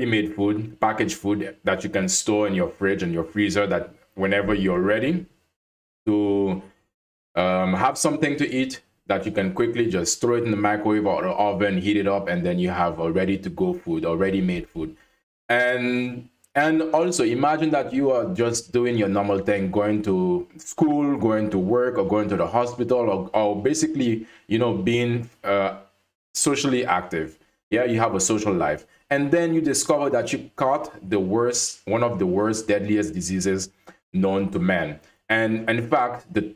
made food, packaged food that you can store in your fridge and your freezer, that whenever you're ready to have something to eat, that you can quickly just throw it in the microwave or the oven, heat it up, and then you have a ready to go food, already made food. And also imagine that you are just doing your normal thing, going to school, going to work, or going to the hospital, or basically, being socially active. Yeah, you have a social life. And then you discover that you caught one of the worst, deadliest diseases known to man. And in fact, one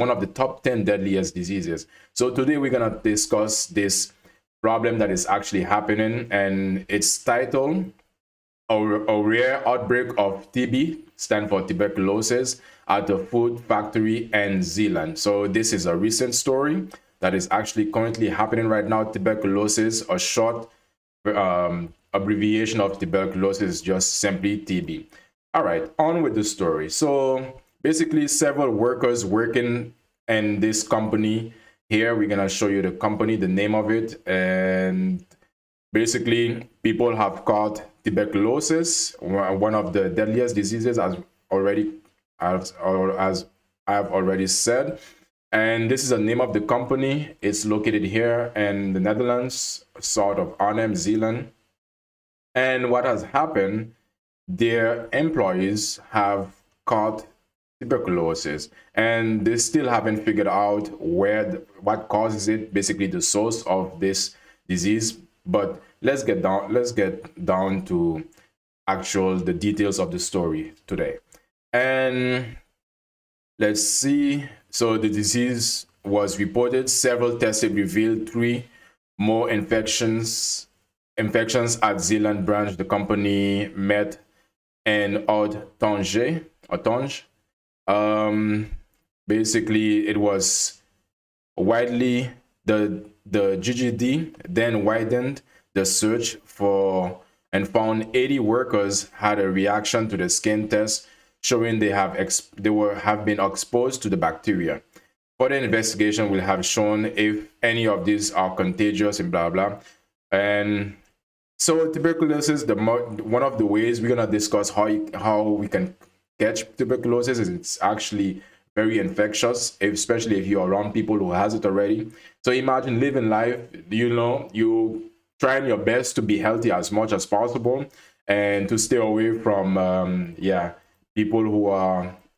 of the top 10 deadliest diseases. So today we're going to discuss this problem that is actually happening, and it's titled a rare outbreak of TB, stand for tuberculosis, at a food factory in Zealand. So this is a recent story that is actually currently happening right now. Tuberculosis, a short abbreviation of tuberculosis, is just simply TB. All right, on with the story. So basically, several workers working in this company here. We're gonna show you the company, the name of it, and basically, people have caught tuberculosis, one of the deadliest diseases, as I have already said. And this is the name of the company. It's located here in the Netherlands, sort of Arnhem, Zealand. And what has happened, their employees have caught tuberculosis, and they still haven't figured out what causes it, basically the source of this disease. But let's get down to the details of the story today. And let's see. So the disease was reported. Several tests revealed 3 more infections at Zealand branch. The company met in Oud-Tange. Basically, it was widely the GGD then widened the search for and found 80 workers had a reaction to the skin test, showing they have been exposed to the bacteria. Further investigation will have shown if any of these are contagious and blah blah. And so tuberculosis, one of the ways we're gonna discuss how we can catch tuberculosis is it's actually very infectious, especially if you're around people who has it already. So imagine living life, you trying your best to be healthy as much as possible and to stay away from people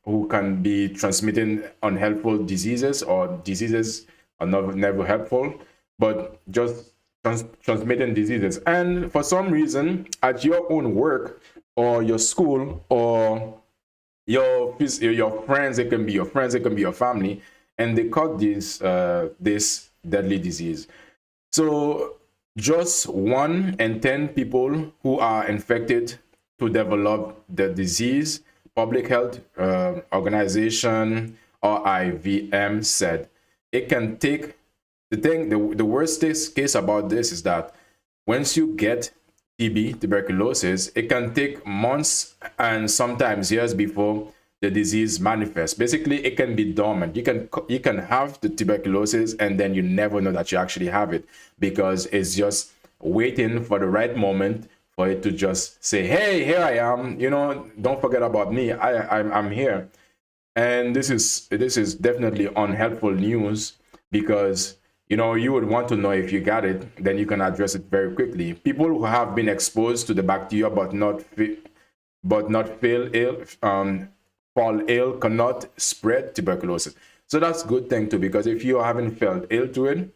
who can be transmitting unhelpful diseases, or diseases are never helpful, but just transmitting diseases. And for some reason, at your own work or your school or your friends, it can be your friends, it can be your family, and they caught this deadly disease. So just 1 in 10 people who are infected to develop the disease, Public Health Organization, or IVM, said. It can take, the worst case about this is that once you get TB, tuberculosis, it can take months and sometimes years before the disease manifests. Basically, it can be dormant. You can have the tuberculosis and then you never know that you actually have it, because it's just waiting for the right moment for it to just say, hey, here I am, don't forget about me, I'm here. And this is definitely unhelpful news, because you would want to know if you got it, then you can address it very quickly. People who have been exposed to the bacteria but not fall ill cannot spread tuberculosis. So that's a good thing too, because if you haven't felt ill to it,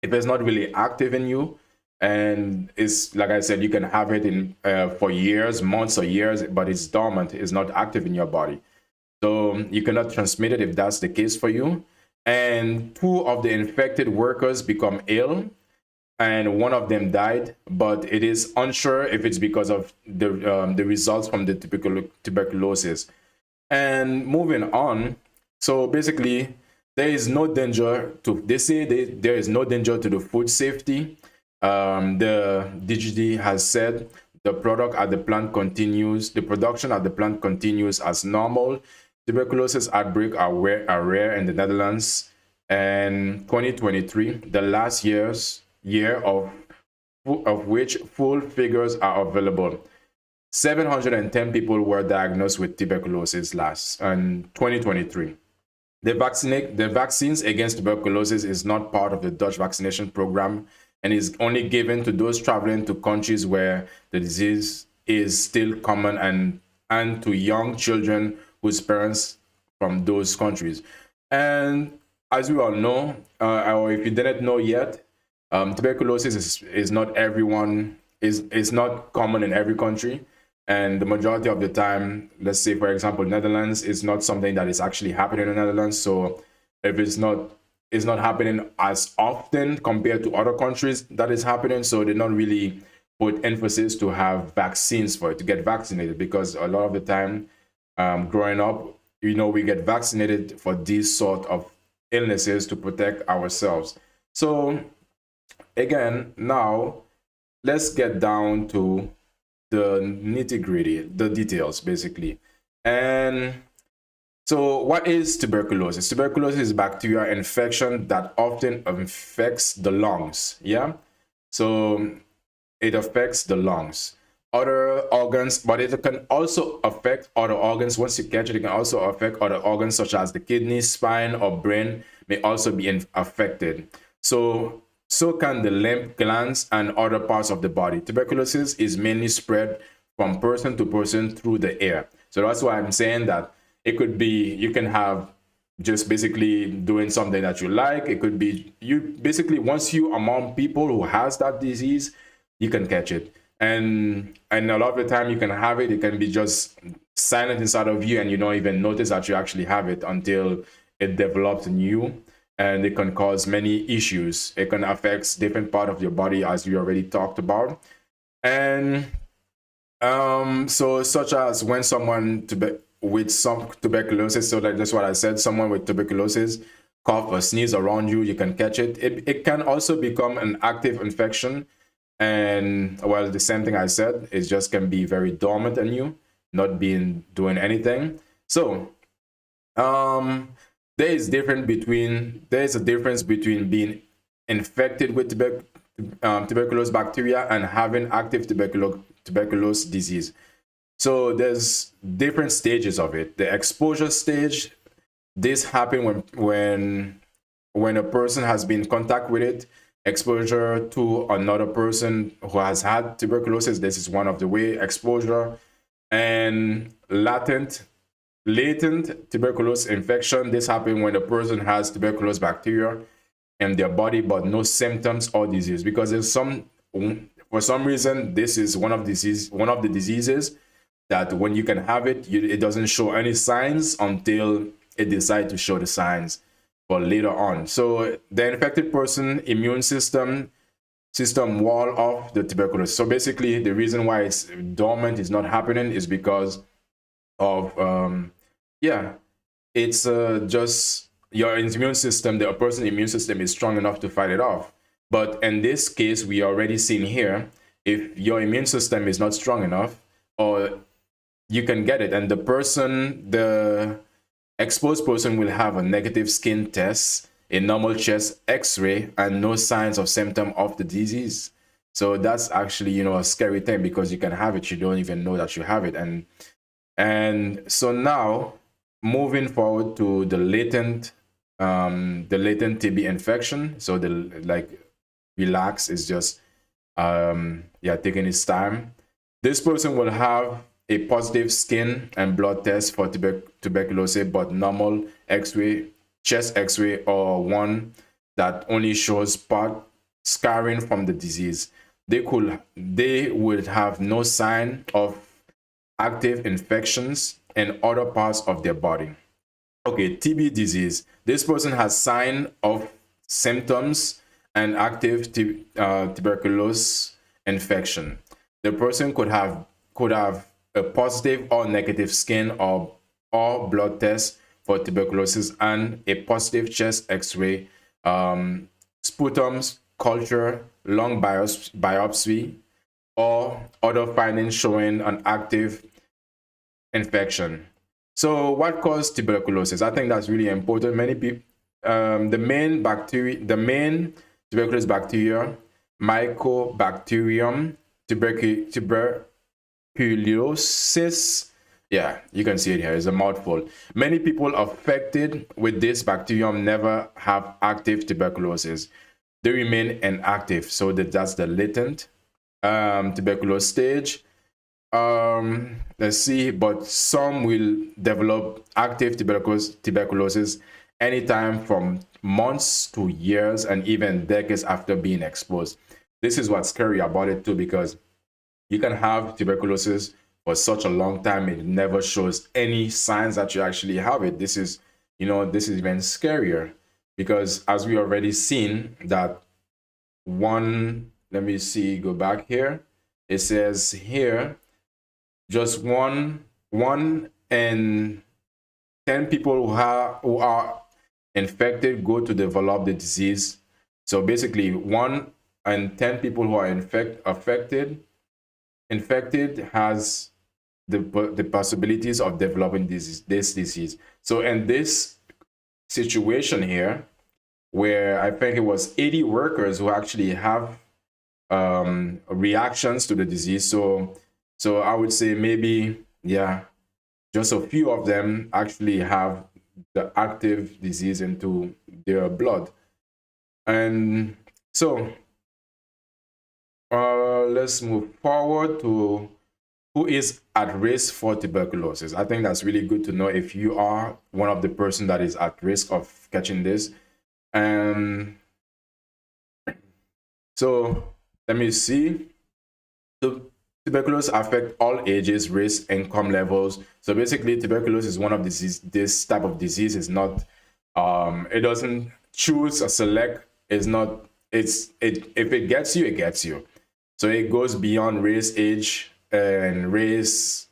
if it's not really active in you, and it's like I said, you can have it in for years, months or years, but it's dormant, it's not active in your body. So you cannot transmit it if that's the case for you. And 2 of the infected workers become ill, and 1 of them died, but it is unsure if it's because of the results from the tuberculosis. And moving on, so basically, there is no danger to, they say there is no danger to the food safety. The DGD has said the production at the plant continues as normal. Tuberculosis outbreaks are rare in the Netherlands, and 2023, the last year of which full figures are available. 710 people were diagnosed with tuberculosis last in 2023. The vaccines against tuberculosis is not part of the Dutch vaccination program and is only given to those traveling to countries where the disease is still common and to young children whose parents from those countries. And as we all know, or if you didn't know yet, tuberculosis is not everyone is not common in every country, and the majority of the time, let's say for example, Netherlands is not something that is actually happening in the Netherlands. So if it's not happening as often compared to other countries that is happening, so they don't really put emphasis to have vaccines for it, to get vaccinated, because a lot of the time, growing up, we get vaccinated for these sort of illnesses to protect ourselves. So again, now let's get down to the nitty-gritty, the details basically. And so what is tuberculosis? Tuberculosis is a bacterial infection that often affects the lungs. Yeah. So it affects the lungs, other organs, but it can also affect other organs. Once you catch it, it can also affect other organs such as the kidney, spine, or brain may also be affected. So can the lymph glands and other parts of the body. Tuberculosis is mainly spread from person to person through the air. So that's why I'm saying that it could be, you can have just basically doing something that you like. It could be you basically, once you among people who has that disease, you can catch it. And a lot of the time you can have it. It can be just silent inside of you and you don't even notice that you actually have it until it develops in you. And it can cause many issues. It can affect different part of your body, as we already talked about. And so such as when someone with some tuberculosis, so that's what I said, someone with tuberculosis cough or sneeze around you, you can catch it. It can also become an active infection. And well, the same thing I said, it just can be very dormant in you, not doing anything. So there is a difference between being infected with tuberculosis bacteria and having active tuberculosis disease. So there's different stages of it. The exposure stage, this happens when a person has been in contact with it. Exposure to another person who has had tuberculosis, this is one of the way. Exposure and latent tuberculosis infection, this happens when a person has tuberculosis bacteria in their body but no symptoms or disease, because for some reason this is one of the diseases that when you can have it, it doesn't show any signs until it decides to show the signs for later on. So the infected person immune system wall off the tuberculosis. So basically the reason why it's dormant, is not happening, is because of it's just your immune system, the person's immune system is strong enough to fight it off. But in this case, we already seen here, if your immune system is not strong enough, or you can get it, and the exposed person will have a negative skin test, a normal chest x-ray, and no signs of symptom of the disease. So that's actually, a scary thing, because you can have it, you don't even know that you have it. And so now, moving forward to the latent TB infection. So relax is just taking its time. This person will have a positive skin and blood test for tuberculosis, but normal x-ray, chest x-ray, or one that only shows part scarring from the disease. They would have no sign of active infections in other parts of their body. Okay, TB disease. This person has sign of symptoms and active tuberculosis infection. The person could have a positive or negative skin or blood test for tuberculosis and a positive chest x-ray, sputum culture, lung biopsy, or other findings showing an active infection. So what caused tuberculosis? I think that's really important. Many people, the main tuberculosis bacteria Mycobacterium tuberculosis. Yeah, you can see it here. It's a mouthful. Many people affected with this bacterium never have active tuberculosis. They remain inactive. So that's the latent tuberculosis stage. Let's see, but some will develop active tuberculosis anytime from months to years and even decades after being exposed. This is what's scary about it too, because you can have tuberculosis for such a long time, it never shows any signs that you actually have it. This is, this is even scarier, because as we already seen that one, let me see, go back here. It says here, just one in 10 people who are infected go to develop the disease. So basically, 1 in 10 people who are infected has the possibilities of developing this disease. So in this situation here, where I think it was 80 workers who actually have reactions to the disease. So I would say maybe, yeah, just a few of them actually have the active disease into their blood. And so let's move forward to who is at risk for tuberculosis. I think that's really good to know if you are one of the person that is at risk of catching this. And so let me see. So tuberculosis affect all ages, race, income levels. So basically, tuberculosis is one of this type of disease. Is not, it doesn't choose or select. It's not. If it gets you, it gets you. So it goes beyond race, age, and race,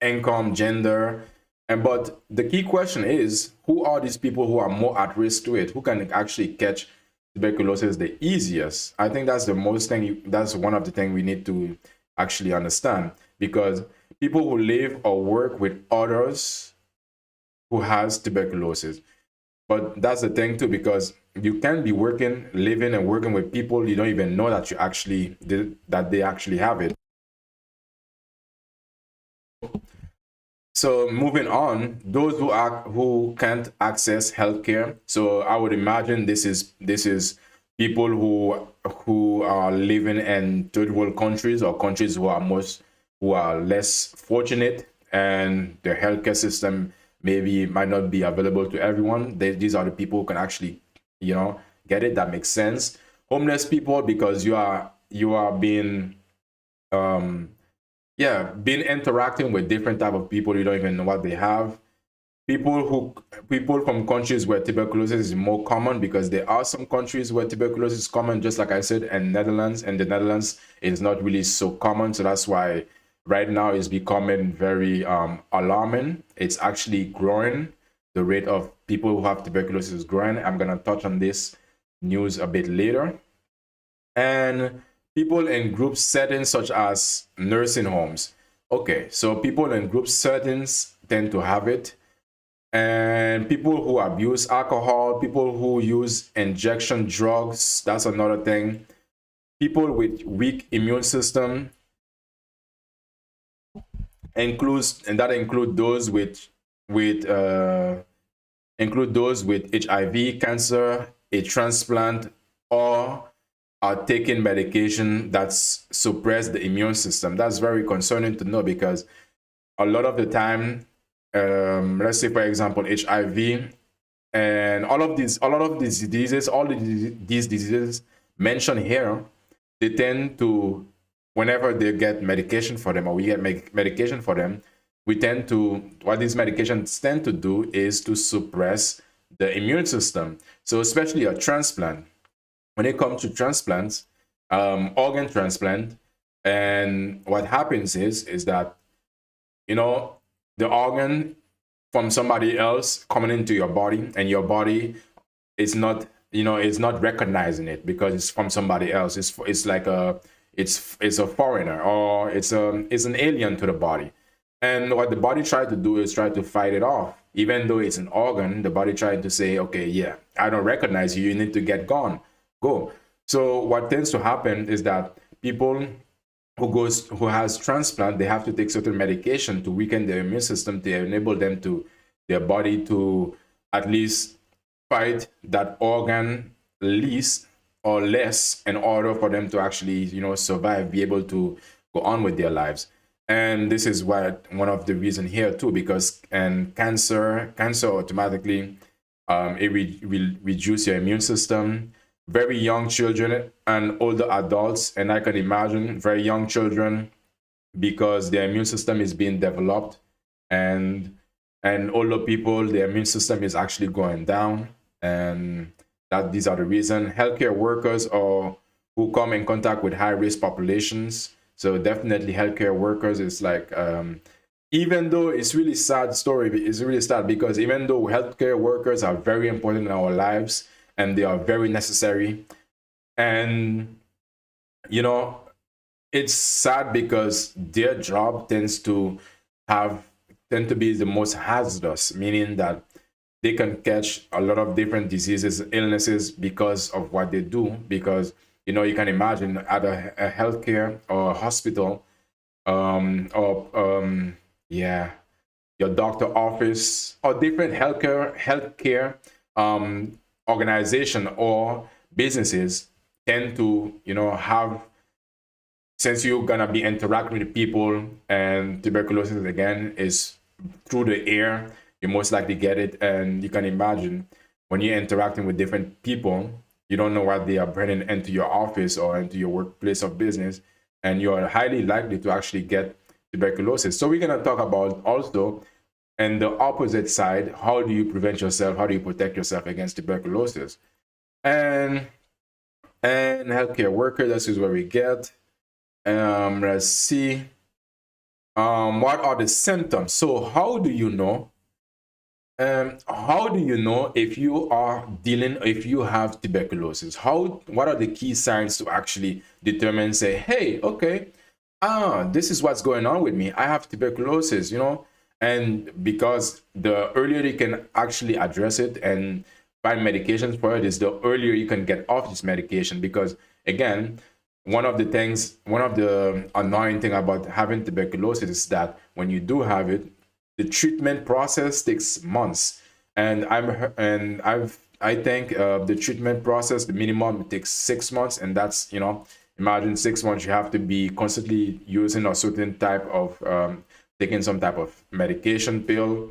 income, gender. But the key question is, who are these people who are more at risk to it? Who can actually catch tuberculosis the easiest? I think that's that's one of the things we need to actually understand, because people who live or work with others who has tuberculosis. But that's the thing too, because you can be living and working with people you don't even know that that they actually have it. So moving on, those who can't access healthcare. So I would imagine this is people who are living in third world countries, or countries who are less fortunate, and their healthcare system might not be available to everyone. These are the people who can actually, get it. That makes sense. Homeless people, because you are being been interacting with different type of people, you don't even know what they have. People from countries where tuberculosis is more common, because there are some countries where tuberculosis is common, just like I said, and the Netherlands is not really so common. So that's why right now it's becoming very alarming. It's actually growing. The rate of people who have tuberculosis is growing. I'm gonna touch on this news a bit later. And people in group settings such as nursing homes. Okay, so people in group settings tend to have it. And people who abuse alcohol, people who use injection drugs, that's another thing. People with weak immune system include those with HIV, cancer, a transplant, or are taking medication that's suppress the immune system. That's very concerning to know, because a lot of the time, let's say for example HIV and all of these diseases mentioned here, they tend to, whenever they get medication for them, or we get medication for them, what these medications tend to do is to suppress the immune system. So especially a transplant, when it comes to transplants, organ transplant, and what happens is that, the organ from somebody else coming into your body, and your body is not, is not recognizing it because it's from somebody else. It's like it's a foreigner, or it's an alien to the body. And what the body tried to do is try to fight it off. Even though it's an organ, the body tried to say, okay, yeah, I don't recognize you. You need to go. So what tends to happen is that people who has transplant, they have to take certain medication to weaken their immune system to enable them to their body to at least fight that organ least or less in order for them to actually survive, be able to go on with their lives. And this is what one of the reason here too, because and cancer automatically will reduce your immune system. Very young children and older adults, and I can imagine very young children, because their immune system is being developed, and older people, their immune system is actually going down, and that these are the reason. Healthcare workers or who come in contact with high risk populations. So definitely healthcare workers is like even though it's really sad story, it's really sad because even though healthcare workers are very important in our lives and they are very necessary, and it's sad because their job tend to be the most hazardous, meaning that they can catch a lot of different diseases, illnesses because of what they do. Because you can imagine at a healthcare or a hospital, or yeah, your doctor office or different healthcare organization or businesses tend to have, since you're gonna be interacting with people, and tuberculosis again is through the air, you most likely get it. And you can imagine when you're interacting with different people, you don't know what they are bringing into your office or into your workplace of business, and you are highly likely to actually get tuberculosis. So we're gonna talk about also, and the opposite side, how do you prevent yourself, how do you protect yourself against tuberculosis? And healthcare worker, this is where we get. Let's see. What are the symptoms? So how do you know? How do you know if you have tuberculosis? What are the key signs to actually determine, say, hey, okay, this is what's going on with me. I have tuberculosis, and because the earlier you can actually address it and find medications for it, is the earlier you can get off this medication. Because again, one of the annoying thing about having tuberculosis is that when you do have it, the treatment process takes months. And I think the treatment process, the minimum takes 6 months, and that's imagine 6 months you have to be constantly using a certain type of taking some type of medication pill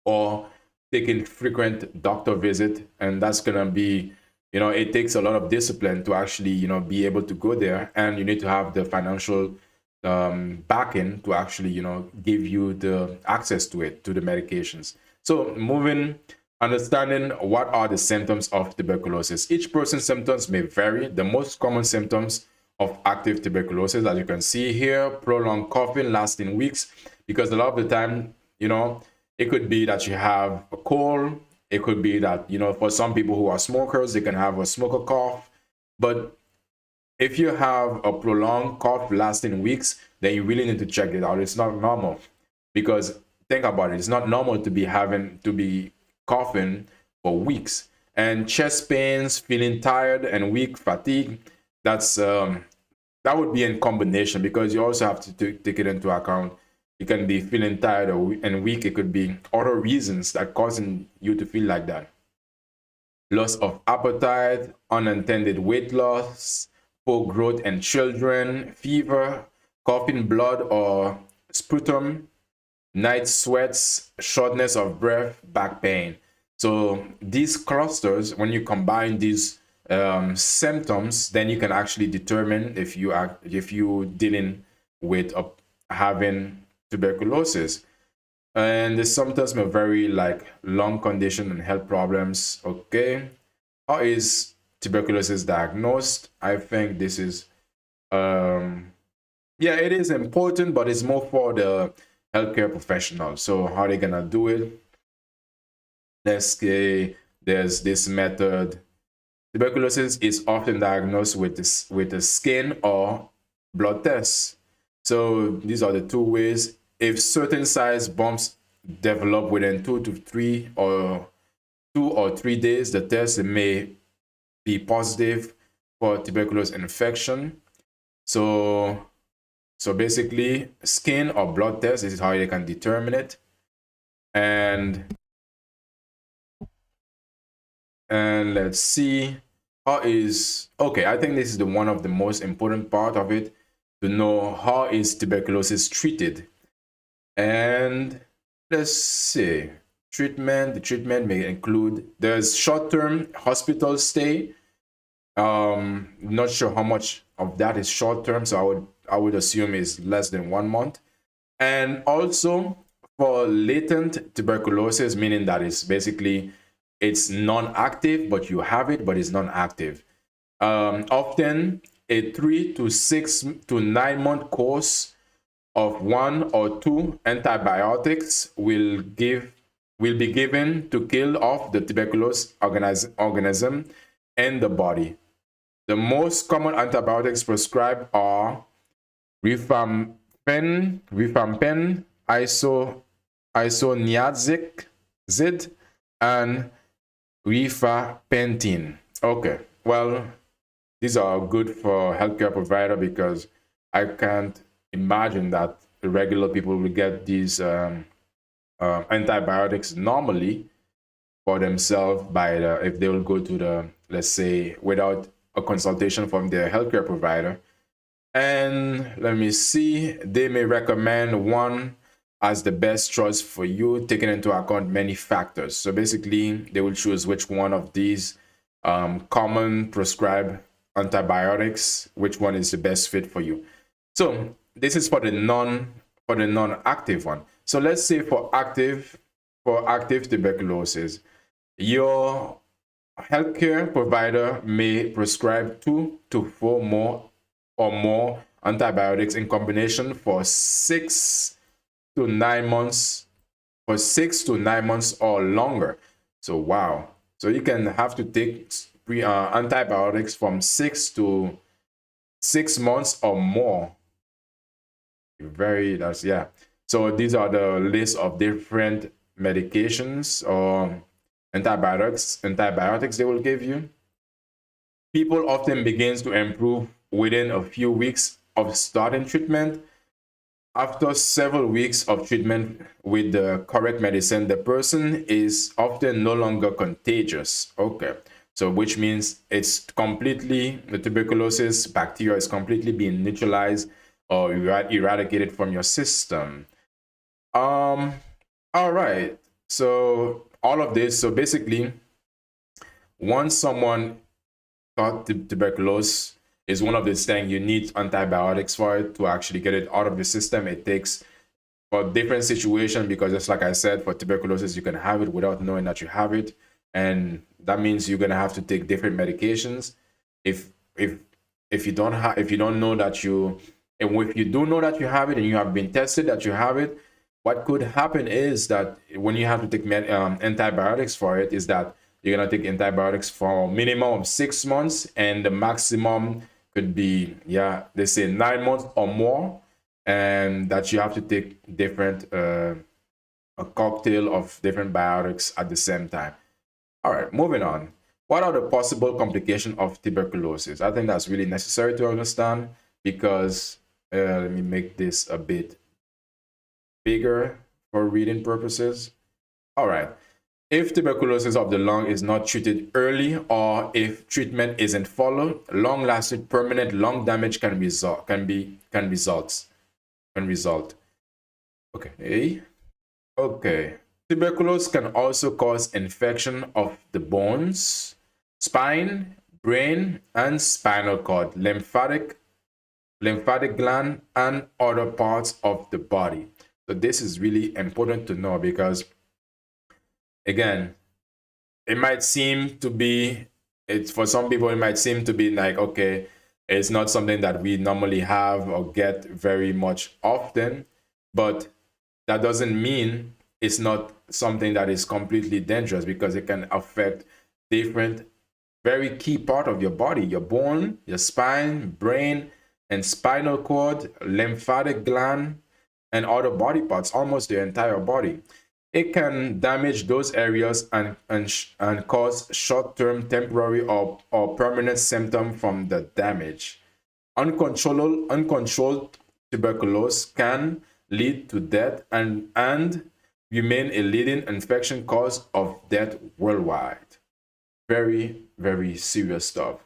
or taking frequent doctor visit, and that's gonna be it takes a lot of discipline to actually be able to go there, and you need to have the financial backing to actually give you the access to the medications. So understanding what are the symptoms of tuberculosis. Each person's symptoms may vary. The most common symptoms of active tuberculosis, as you can see here, prolonged coughing lasting weeks, because a lot of the time it could be that you have a cold. It could be that for some people who are smokers, they can have a smoker cough. But if you have a prolonged cough lasting weeks, then you really need to check it out. It's not normal, because think about it. It's not normal to be coughing for weeks. And chest pains, feeling tired and weak, fatigue, that would be in combination, because you also have to take it into account. You can be feeling tired and weak. It could be other reasons that causing you to feel like that. Loss of appetite, unintended weight loss, poor growth in children, fever, coughing blood or sputum, night sweats, shortness of breath, back pain. So these clusters, when you combine these symptoms, then you can actually determine if you dealing with having tuberculosis. And the symptoms may vary, like lung condition and health problems. Okay, how is tuberculosis diagnosed? I think this is yeah, it is important, but it's more for the healthcare professionals. So how are they gonna do it? Let's say there's this method. Tuberculosis is often diagnosed with the skin or blood tests. So these are the two ways. If certain size bumps develop within 2 or 3 days, the test may be positive for tuberculosis infection. So basically, skin or blood test, this is how they can determine it. And let's see how is, okay, I think this is the one of the most important part of it, to know how is tuberculosis treated. And let's see, treatment. The treatment may include, there's short-term hospital stay. Not sure how much of that is short-term, so I would assume is less than 1 month. And also for latent tuberculosis, meaning that it's basically, it's non-active, but you have it, but it's non-active. Often a 3 to 6 to 9 month course of 1 or 2 antibiotics will be given to kill off the tuberculous organism in the body. The most common antibiotics prescribed are rifampin, isoniazid, and rifampicin. Okay, well, these are good for healthcare provider, because I can't imagine that the regular people will get these antibiotics normally for themselves if they will go to the, let's say, without a consultation from their healthcare provider. And let me see, they may recommend one as the best choice for you, taking into account many factors. So basically, they will choose which one of these common prescribed antibiotics, which one is the best fit for you. So this is for the non-active one. So let's say for active tuberculosis, your healthcare provider may prescribe 2 to 4 more antibiotics in combination for 6 to 9 months, or longer. So wow, so you can have to take antibiotics from 6 months or more. So these are the list of different medications or antibiotics they will give you. People often begins to improve within a few weeks of starting treatment. After several weeks of treatment with the correct medicine, the person is often no longer contagious. Okay, so which means the tuberculosis bacteria is completely being neutralized or eradicated from your system. All right, so all of this, so basically, once someone got tuberculosis, is one of these things you need antibiotics for it to actually get it out of the system. It takes, for different situations, because just like I said, for tuberculosis you can have it without knowing that you have it, and that means you're gonna have to take different medications. If you don't know that if you do know that you have it and you have been tested that you have it, what could happen is that when you have to take antibiotics for it, is that you're gonna take antibiotics for a minimum of 6 months, and the maximum could be, they say 9 months or more, and that you have to take different a cocktail of different biotics at the same time. All right, moving on. What are the possible complications of tuberculosis? I think that's really necessary to understand, because let me make this a bit bigger for reading purposes. All right. If tuberculosis of the lung is not treated early, or if treatment isn't followed, long-lasting permanent lung damage can result. Okay. Tuberculosis can also cause infection of the bones, spine, brain, and spinal cord, lymphatic gland, and other parts of the body. So this is really important to know, because again, it might seem to be, for some people it might seem to be like, okay, it's not something that we normally have or get very much often, but that doesn't mean it's not something that is completely dangerous, because it can affect different very key part of your body: your bone, your spine, brain, and spinal cord, lymphatic gland, and other body parts, almost the entire body. it can damage those areas and cause short-term, temporary, or permanent symptom from the damage. Uncontrolled tuberculosis can lead to death and remain a leading infection cause of death worldwide. Very, very serious stuff.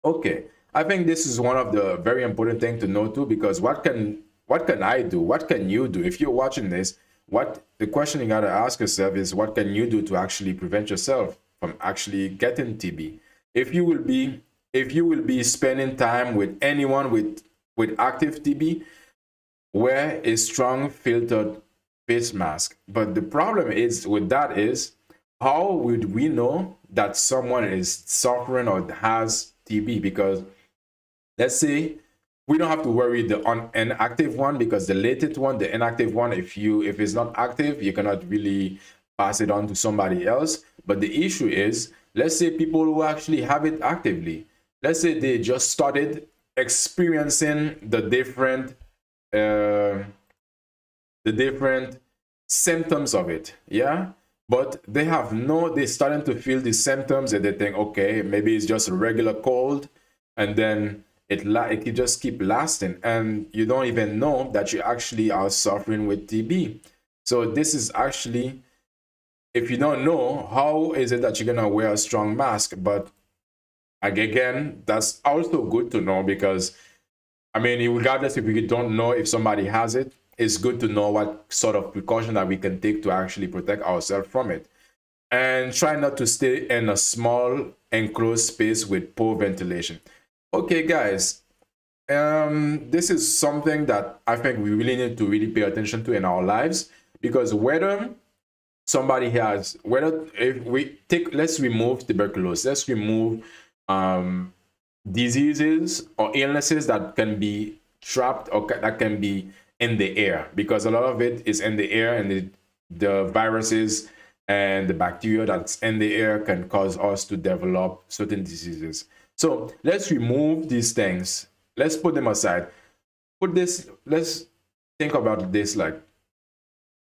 Okay, I think this is one of the very important thing to know too, because what can I do? What can you do if you're watching this? What the question you gotta ask yourself is, what can you do to actually prevent yourself from actually getting TB? If you will be spending time with anyone with active TB, wear a strong filtered face mask. But the problem is with that is, how would we know that someone is suffering or has TB? Because let's say we don't have to worry the inactive one, because the latent one, the inactive one, if it's not active, you cannot really pass it on to somebody else. But the issue is, let's say people who actually have it actively, let's say they just started experiencing uh, the different symptoms of it, yeah, but they're starting to feel the symptoms and they think, okay, maybe it's just a regular cold, and then it can just keep lasting, and you don't even know that you actually are suffering with TB. So this is actually, if you don't know, how is it that you're gonna wear a strong mask? But again, that's also good to know, because I mean, regardless if we don't know if somebody has it, it's good to know what sort of precaution that we can take to actually protect ourselves from it. And try not to stay in a small enclosed space with poor ventilation. Okay, guys, this is something that I think we really need to really pay attention to in our lives, because whether if we take, let's remove tuberculosis, let's remove um, diseases or illnesses that can be trapped or that can be in the air, because a lot of it is in the air, and the viruses and the bacteria that's in the air can cause us to develop certain diseases. So let's remove these things. Let's put them aside. Let's think about this, like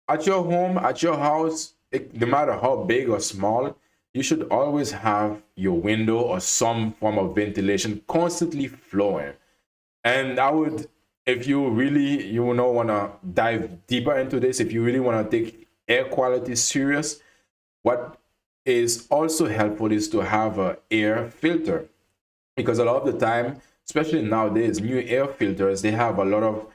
at your home, at your house, no matter how big or small, you should always have your window or some form of ventilation constantly flowing. And I would, if you really you know want to dive deeper into this, if you really want to take air quality serious, what is also helpful is to have an air filter, because a lot of the time, especially nowadays, new air filters, they have a lot of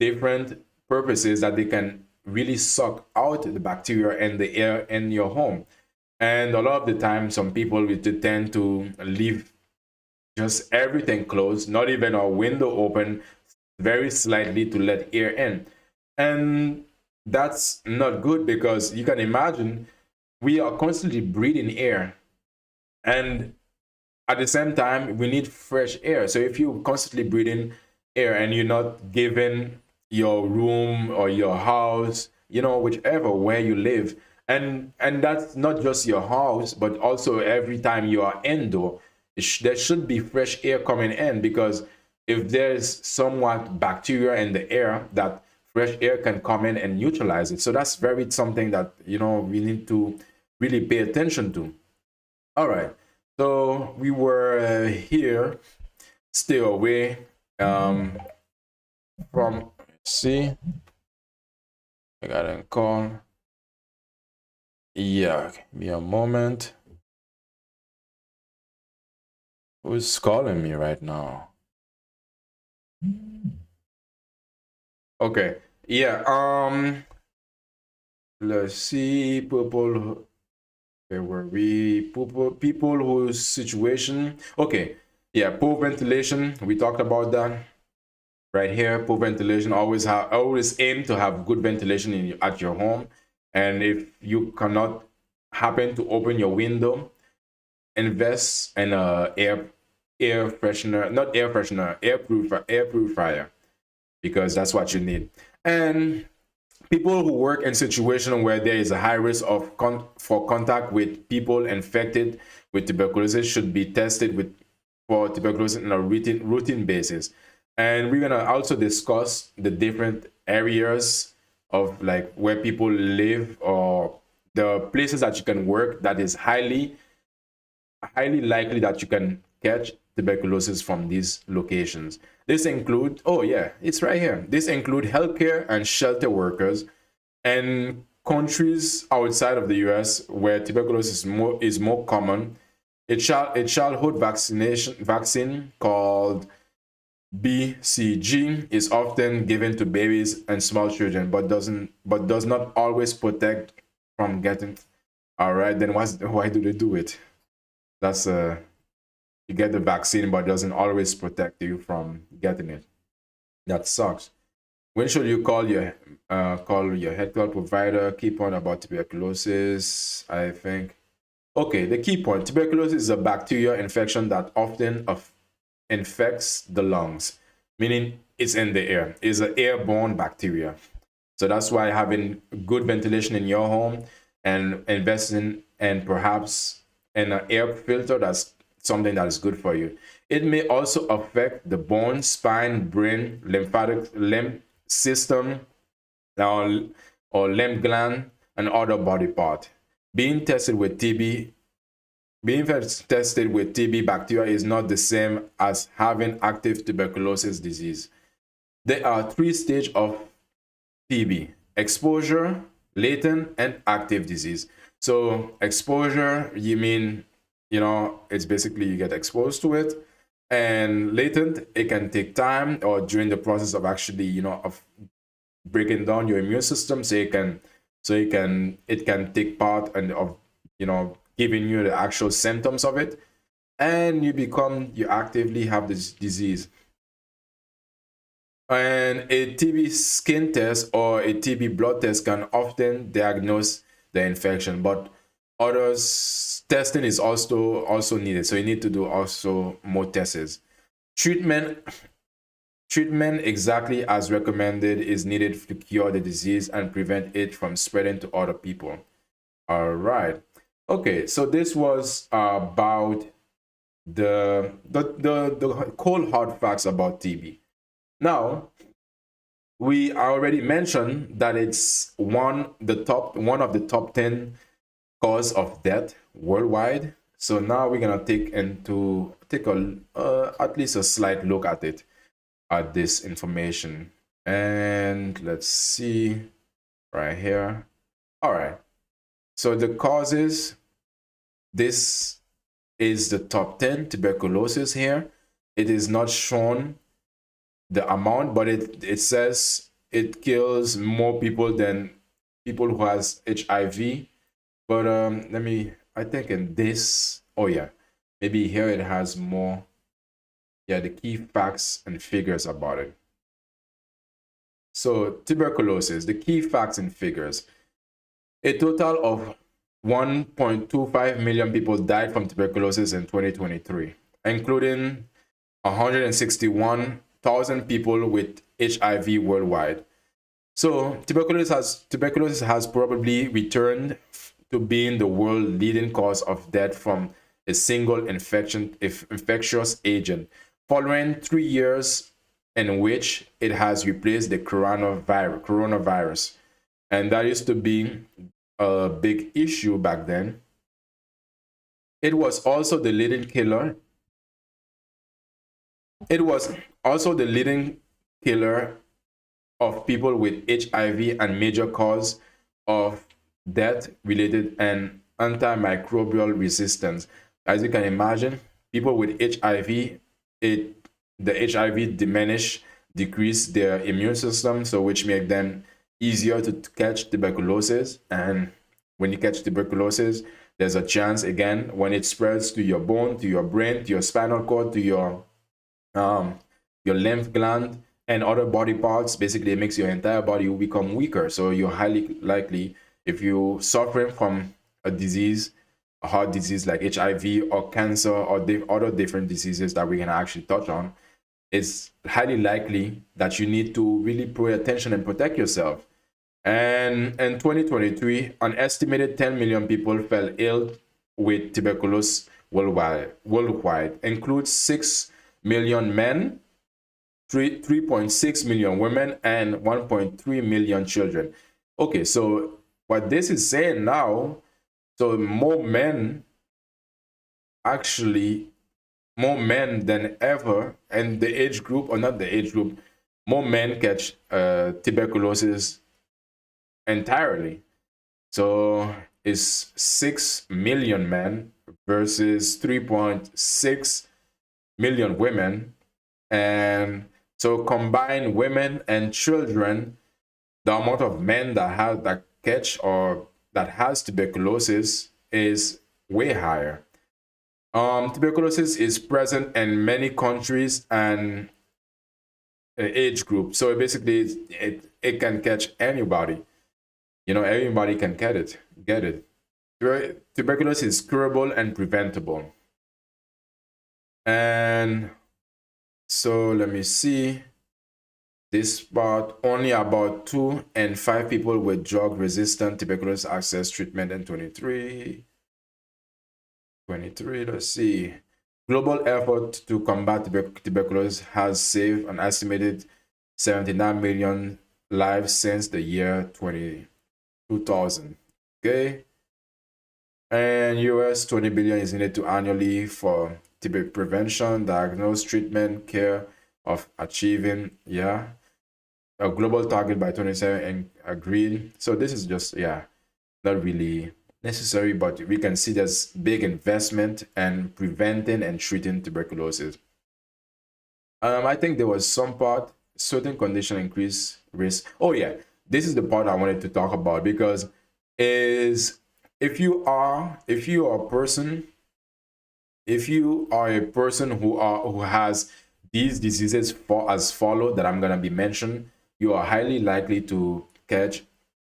different purposes that they can really suck out the bacteria and the air in your home. And a lot of the time, some people will tend to leave just everything closed, not even a window open, very slightly to let air in. And that's not good, because you can imagine we are constantly breathing air, and at the same time we need fresh air. So if you constantly breathing air and you're not giving your room or your house, whichever where you live, and that's not just your house, but also every time you are indoor, there should be fresh air coming in, because if there's somewhat bacteria in the air, that fresh air can come in and neutralize it. So that's very something that we need to really pay attention to. All right, so we were here, stay away from, see, I got a call. Yeah, give me a moment. Who's calling me right now? Okay, yeah, let's see, people, where were we? People whose situation, okay, yeah, poor ventilation, we talked about that right here. Poor ventilation, always aim to have good ventilation at your home. And if you cannot happen to open your window, invest in a air freshener, not air freshener, air purifier, because that's what you need. And people who work in situations where there is a high risk of for contact with people infected with tuberculosis should be tested for tuberculosis on a routine basis. And we're gonna also discuss the different areas of like where people live or the places that you can work, that is highly likely that you can catch tuberculosis from these locations. This include, oh yeah, it's right here. This include healthcare and shelter workers and countries outside of the US where tuberculosis is more common. A childhood vaccine called BCG is often given to babies and small children, but does not always protect from getting. All right, then why do they do it? That's you get the vaccine, but doesn't always protect you from getting it. That sucks. When should you call your healthcare provider? Key point about tuberculosis, I think. Okay, the key point: tuberculosis is a bacterial infection that often infects the lungs, meaning it's in the air. It's an airborne bacteria. So that's why having good ventilation in your home and investing and perhaps in an air filter, that's something that is good for you. It may also affect the bone, spine, brain, lymph system, or, or lymph gland, and other body part. Being tested with TB being tested with TB bacteria is not the same as having active tuberculosis disease. There are three stages of TB: exposure, latent, and active disease. So exposure, you mean, it's basically you get exposed to it. And latent, it can take time or during the process of actually, of breaking down your immune system, it can take part and of, giving you the actual symptoms of it, and you actively have this disease. And a TB skin test or a TB blood test can often diagnose the infection, but others testing is also needed. So you need to do also more tests. Treatment exactly as recommended is needed to cure the disease and prevent it from spreading to other people. All right. Okay, so this was about the cold hard facts about TB. Now, we already mentioned that it's one of the top 10 cause of death worldwide. So now we're gonna take at least a slight look at it, at this information. And let's see right here. All right. So the causes, this is the top 10 tuberculosis here. It is not shown the amount, but it says it kills more people than people who has HIV. But I think in this, oh yeah, maybe here it has more, yeah, the key facts and figures about it. So tuberculosis, the key facts and figures. A total of 1.25 million people died from tuberculosis in 2023, including 161,000 people with HIV worldwide. So tuberculosis has probably returned to being the world leading cause of death from a single infectious agent, following 3 years in which it has replaced the coronavirus. And that used to be a big issue back then. It was also the leading killer. It was also the leading killer of people with HIV and major cause of death related and antimicrobial resistance. As you can imagine, people with HIV, the HIV decrease their immune system, so which make them easier to catch tuberculosis. And when you catch tuberculosis, there's a chance, again, when it spreads to your bone, to your brain, to your spinal cord, to your lymph gland and other body parts, basically it makes your entire body become weaker. So you're highly likely, if you're suffering from a heart disease like HIV or cancer or other different diseases that we can actually touch on, it's highly likely that you need to really pay attention and protect yourself. And in 2023, an estimated 10 million people fell ill with tuberculosis worldwide. Includes 6 million men, 3.6 million women and 1.3 million children. Okay, so what this is saying now, so more men than ever, and the age group, or not the age group, more men catch tuberculosis entirely. So it's 6 million men versus 3.6 million women. And so combined women and children, the amount of men that catch or that has tuberculosis is way higher. Tuberculosis is present in many countries and age groups. So basically, it can catch anybody. Everybody can get it. Tuberculosis is curable and preventable. And so let me see. This part, only about 2 in 5 people with drug-resistant tuberculosis access treatment in 23. Let's see. Global effort to combat tuberculosis has saved an estimated 79 million lives since the year 2000. Okay. And US 20 billion is needed to annually for TB prevention, diagnosis, treatment, care of achieving, a global target by 27 and agreed. So this is just, not really necessary, but we can see there's big investment in preventing and treating tuberculosis. I think there was some part, certain condition increase risk. Oh yeah, this is the part I wanted to talk about, because if you are a person who has these diseases as follow that I'm gonna be mentioned, you are highly likely to catch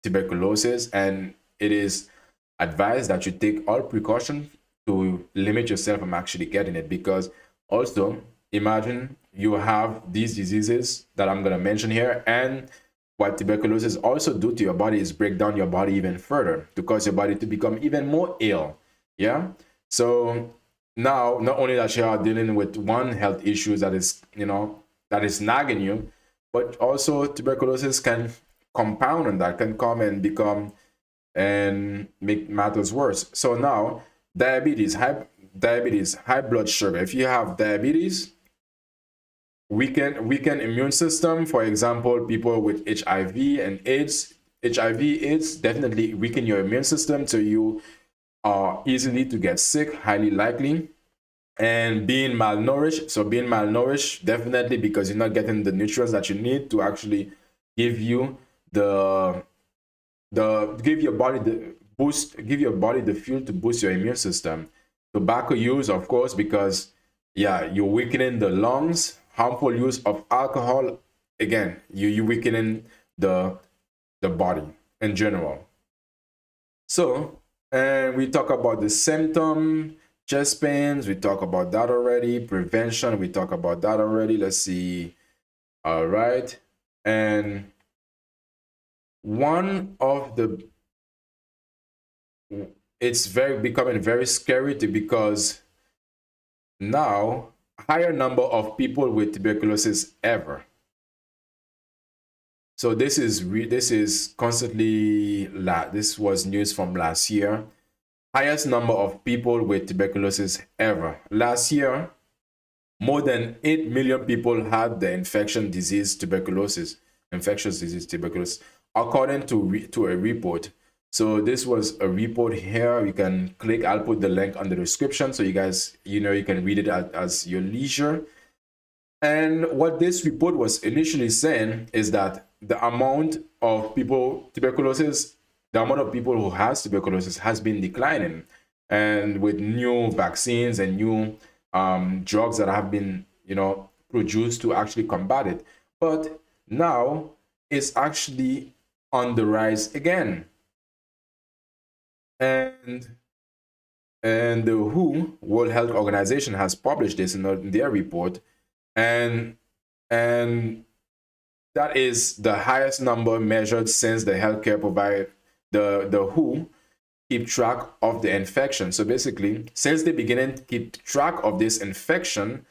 tuberculosis, and it is advised that you take all precautions to limit yourself from actually getting it. Because also, imagine you have these diseases that I'm gonna mention here, and what tuberculosis also do to your body is break down your body even further to cause your body to become even more ill. So now, not only that you are dealing with one health issue that is nagging you, but also tuberculosis can compound on that, can come and become and make matters worse. So now, diabetes, high blood sugar. If you have diabetes, weaken immune system. For example, people with HIV and AIDS. HIV/AIDS definitely weaken your immune system, so you are easily to get sick, highly likely. And being malnourished, definitely, because you're not getting the nutrients that you need to actually give you give your body the fuel to boost your immune system. Tobacco use, of course, because you're weakening the lungs. Harmful use of alcohol, again, you weakening the body in general. So, and we talk about the symptom, chest pains, we talk about that already. Prevention, we talk about that already. Let's see. All right. And it's becoming very scary because now higher number of people with tuberculosis ever. So this was news from last year. Highest number of people with tuberculosis ever. Last year, more than 8 million people had the infectious disease tuberculosis, according to a report. So this was a report here. You can click, I'll put the link on the description so you guys, you can read it as your leisure. And what this report was initially saying is that the amount of people who has tuberculosis has been declining. And with new vaccines and new drugs that have been, produced to actually combat it. But now it's actually on the rise again. And the WHO, World Health Organization, has published this in their report, and that is the highest number measured since the healthcare provider, the WHO, keep track of the infection. So basically, since they began to keep track of this infection,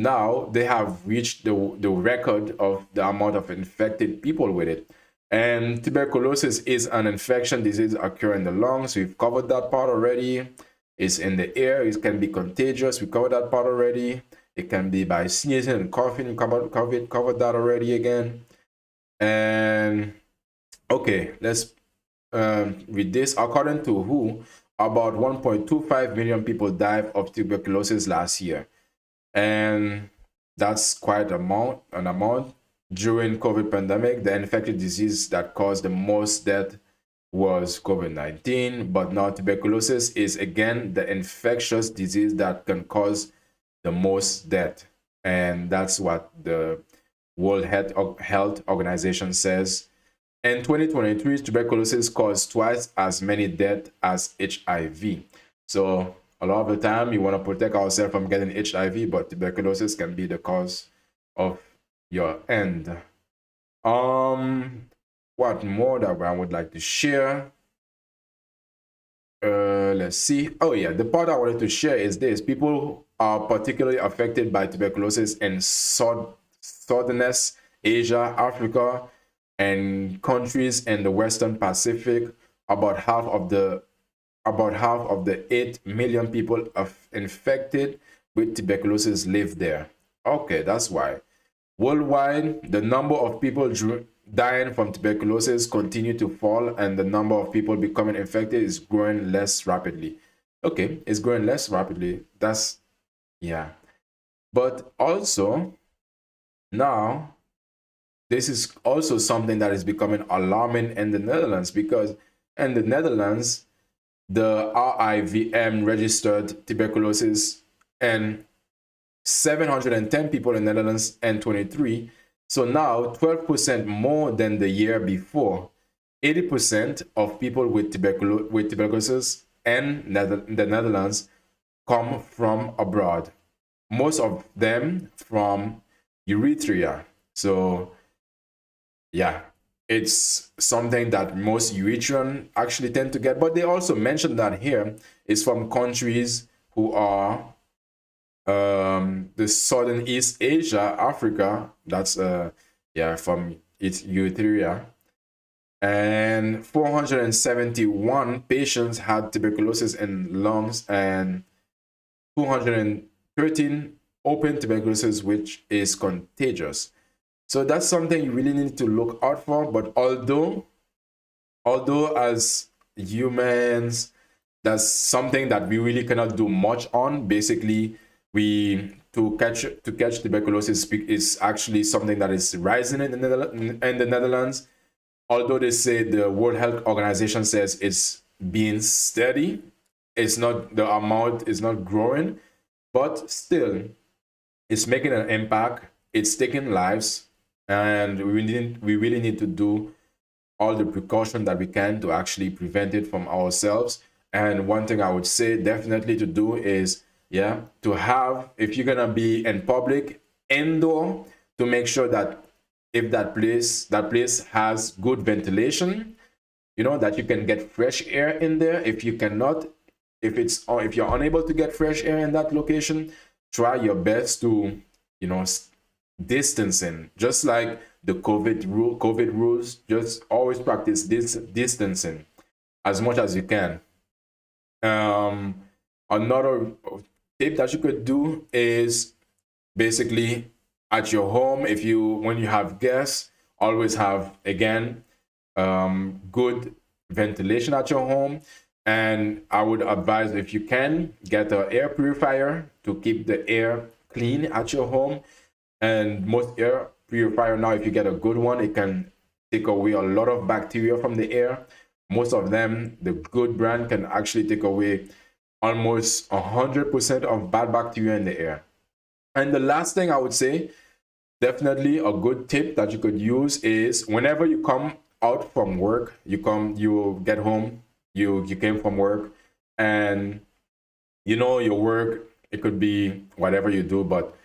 now they have reached the record of the amount of infected people with it. And tuberculosis is an infection disease occurring in the lungs. We've covered that part already. It's in the air. It can be contagious. We covered that part already. It can be by sneezing and coughing. We covered that already again. And okay, let's read this. According to WHO, about 1.25 million people died of tuberculosis last year. And that's quite an amount. During COVID pandemic, the infectious disease that caused the most death was COVID-19, but now tuberculosis is again the infectious disease that can cause the most death. And that's what the World Health Organization says. In 2023, tuberculosis caused twice as many deaths as HIV. So a lot of the time, you want to protect ourselves from getting HIV, but tuberculosis can be the cause of your end. What more that I would like to share? Let's see. Oh yeah, the part I wanted to share is this. People are particularly affected by tuberculosis in Southernest Asia, Africa, and countries in the Western Pacific. About half of the 8 million people infected with tuberculosis live there. Okay, that's why. Worldwide, the number of people dying from tuberculosis continue to fall, and the number of people becoming infected is growing less rapidly. Okay, it's growing less rapidly. That's, yeah. But also, now, this is also something that is becoming alarming in the Netherlands, because in the Netherlands, the RIVM registered tuberculosis and 710 people in the Netherlands in 23. So now 12% more than the year before. 80% of people with tuberculosis in the Netherlands come from abroad. Most of them from Eritrea. So yeah, it's something that most Eritrean actually tend to get. But they also mentioned that here is from countries who are the Southern East Asia, Africa. That's from Eritrea. And 471 patients had tuberculosis in lungs, and 213 open tuberculosis, which is contagious. So that's something you really need to look out for. But although as humans, that's something that we really cannot do much on. Basically, to catch tuberculosis is actually something that is rising in the Netherlands. Although they say the World Health Organization says it's being steady, it's not, the amount is not growing, but still, it's making an impact. It's taking lives, and we really need to do all the precaution that we can to actually prevent it from ourselves. And one thing I would say definitely to do is, to have, if you're gonna be in public, indoor, to make sure that if that place has good ventilation, that you can get fresh air in there. If you cannot, if you're unable to get fresh air in that location, try your best to, distancing, just like the COVID rules. Just always practice this distancing as much as you can. Another tip that you could do is basically at your home, when you have guests, always have, again, good ventilation at your home. And I would advise, if you can, get an air purifier to keep the air clean at your home. And most air purifier now, if you get a good one, it can take away a lot of bacteria from the air. Most of them, the good brand, can actually take away almost 100% of bad bacteria in the air. And the last thing I would say, definitely a good tip that you could use, is whenever you come out from work, you get home, you came from work, and your work, it could be whatever you do, but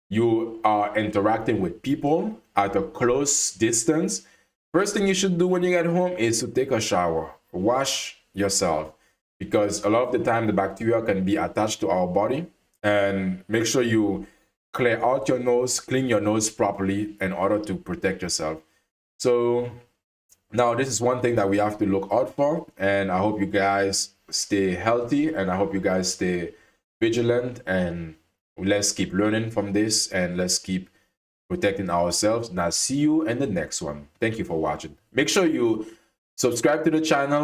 you are interacting with people at a close distance. First thing you should do when you get home is to take a shower, wash yourself, because a lot of the time the bacteria can be attached to our body. And make sure you clear out your nose, clean your nose properly in order to protect yourself. So now this is one thing that we have to look out for, and I hope you guys stay healthy, and I hope you guys stay vigilant, and let's keep learning from this, and let's keep protecting ourselves. And I'll see you in the next one. Thank you for watching. Make sure you subscribe to the channel